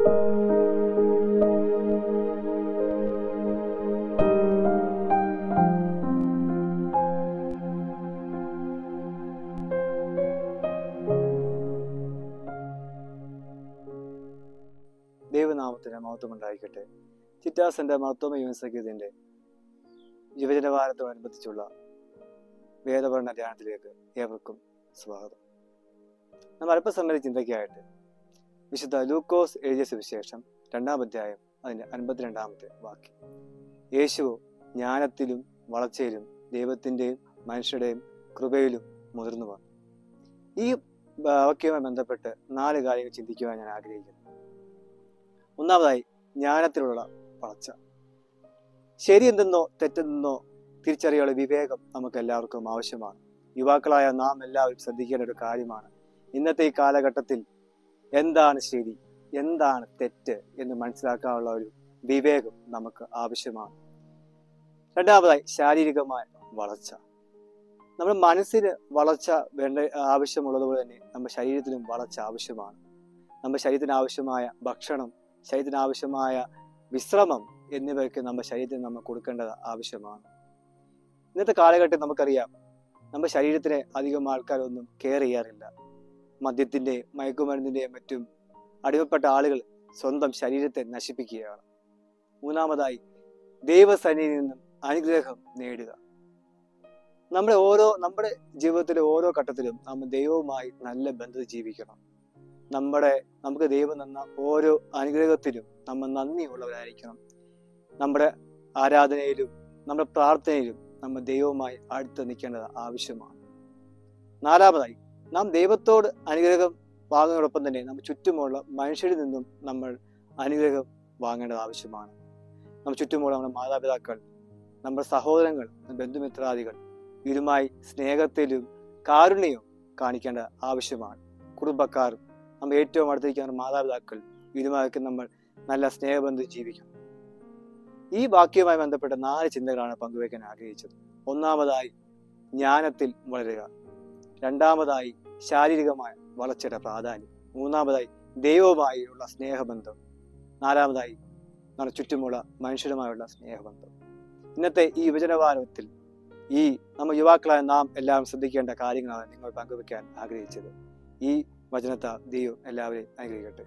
ദൈവനാമത്തിന് മഹത്വം ഉണ്ടായിരിക്കട്ടെ. ചിറ്റാസിന്റെ മഹത്വമ യുവസഖ്യത്തിന്റെ യുവജനവാരത്തോടനുബന്ധിച്ചുള്ള വേദപഠന ധ്യാനത്തിലേക്ക് ഏവർക്കും സ്വാഗതം. നമ്മൾ അല്പസമയ ചിന്തയ്ക്കായിട്ട് വിശുദ്ധ ലൂക്കോസ് എഴുതിയ സുവിശേഷം 2-ാം അധ്യായം അതിന്റെ 52-ാമത്തെ വാക്യം. യേശു ജ്ഞാനത്തിലും വളർച്ചയിലും ദൈവത്തിന്റെയും മനുഷ്യരുടെയും കൃപയിലും മുതിർന്നു വന്നു. ഈ വാക്യവുമായി ബന്ധപ്പെട്ട് 4 കാര്യങ്ങൾ ചിന്തിക്കുവാൻ ഞാൻ ആഗ്രഹിക്കുന്നു. ഒന്നാമതായി, ജ്ഞാനത്തിലുള്ള വളർച്ച. ശരി എന്തെന്നോ തെറ്റെന്നോ തിരിച്ചറിയാനുള്ള വിവേകം നമുക്ക് എല്ലാവർക്കും ആവശ്യമാണ്. യുവാക്കളായ നാം എല്ലാവരും ശ്രദ്ധിക്കേണ്ട ഒരു കാര്യമാണ്. ഇന്നത്തെ ഈ കാലഘട്ടത്തിൽ എന്താണ് ശരി, എന്താണ് തെറ്റ് എന്ന് മനസ്സിലാക്കാനുള്ള ഒരു വിവേകം നമുക്ക് ആവശ്യമാണ്. രണ്ടാമതായി, ശാരീരികമായ വളർച്ച. നമ്മുടെ മനസ്സിന് വളർച്ച വേണ്ട ആവശ്യമുള്ളതുപോലെ തന്നെ നമ്മുടെ ശരീരത്തിനും വളർച്ച ആവശ്യമാണ്. നമ്മുടെ ശരീരത്തിന് ആവശ്യമായ ഭക്ഷണം, ശരീരത്തിന് ആവശ്യമായ വിശ്രമം എന്നിവയൊക്കെ നമ്മുടെ ശരീരത്തിന് നമ്മൾ കൊടുക്കേണ്ടത് ആവശ്യമാണ്. ഇന്നത്തെ കാലഘട്ടത്തിൽ നമുക്കറിയാം, നമ്മുടെ ശരീരത്തിനെ അധികം ആൾക്കാരൊന്നും കെയർ ചെയ്യാറില്ല. മദ്യത്തിൻ്റെയും മയക്കുമരുന്നിൻ്റെയും മറ്റും അടിമപ്പെട്ട ആളുകൾ സ്വന്തം ശരീരത്തെ നശിപ്പിക്കുകയാണ്. മൂന്നാമതായി, ദൈവസന്നിധിയിൽ നിന്നും അനുഗ്രഹം നേടുക. നമ്മുടെ ജീവിതത്തിലെ ഓരോ ഘട്ടത്തിലും നമ്മൾ ദൈവവുമായി നല്ല ബന്ധത്തിൽ ജീവിക്കണം. നമുക്ക് ദൈവം തന്ന ഓരോ അനുഗ്രഹത്തിലും നമ്മൾ നന്ദിയുള്ളവരായിരിക്കണം. നമ്മുടെ ആരാധനയിലും നമ്മുടെ പ്രാർത്ഥനയിലും നമ്മൾ ദൈവവുമായി അടുത്ത് നിൽക്കേണ്ടത് ആവശ്യമാണ്. നാലാമതായി, നാം ദൈവത്തോട് അനുഗ്രഹം വാങ്ങുന്നതോടൊപ്പം തന്നെ നമ്മൾ ചുറ്റുമുള്ള മനുഷ്യരിൽ നിന്നും നമ്മൾ അനുഗ്രഹം വാങ്ങേണ്ടത് ആവശ്യമാണ്. നമ്മൾ ചുറ്റുമുള്ള നമ്മുടെ മാതാപിതാക്കൾ, നമ്മുടെ സഹോദരങ്ങൾ, ബന്ധുമിത്രാദികൾ, ഇവരുമായി സ്നേഹത്തിലും കാരുണ്യവും കാണിക്കേണ്ടത് ആവശ്യമാണ്. കുടുംബക്കാർ, നമ്മൾ ഏറ്റവും അടുത്തിരിക്കുന്ന മാതാപിതാക്കൾ, ഇവരുമായൊക്കെ നമ്മൾ നല്ല സ്നേഹബന്ധം ജീവിക്കണം. ഈ വാക്യവുമായി ബന്ധപ്പെട്ട 4 ചിന്തകളാണ് പങ്കുവയ്ക്കാൻ ആഗ്രഹിച്ചത്. ഒന്നാമതായി, ജ്ഞാനത്തിൽ വളരുക. രണ്ടാമതായി, ശാരീരികമായ വളർച്ചയുടെ പ്രാധാന്യം. മൂന്നാമതായി, ദൈവവുമായുള്ള സ്നേഹബന്ധം. നാലാമതായി, നമ്മുടെ ചുറ്റുമുള്ള മനുഷ്യരുമായുള്ള സ്നേഹബന്ധം. ഇന്നത്തെ ഈ യുവജനവാരത്തിൽ നമ്മൾ യുവാക്കളായ നാം എല്ലാം ശ്രദ്ധിക്കേണ്ട കാര്യങ്ങളാണ് നിങ്ങൾ പങ്കുവയ്ക്കാൻ ആഗ്രഹിച്ചത്. ഈ വചനത്താൽ ദൈവം എല്ലാവരെയും അനുഗ്രഹിക്കട്ടെ.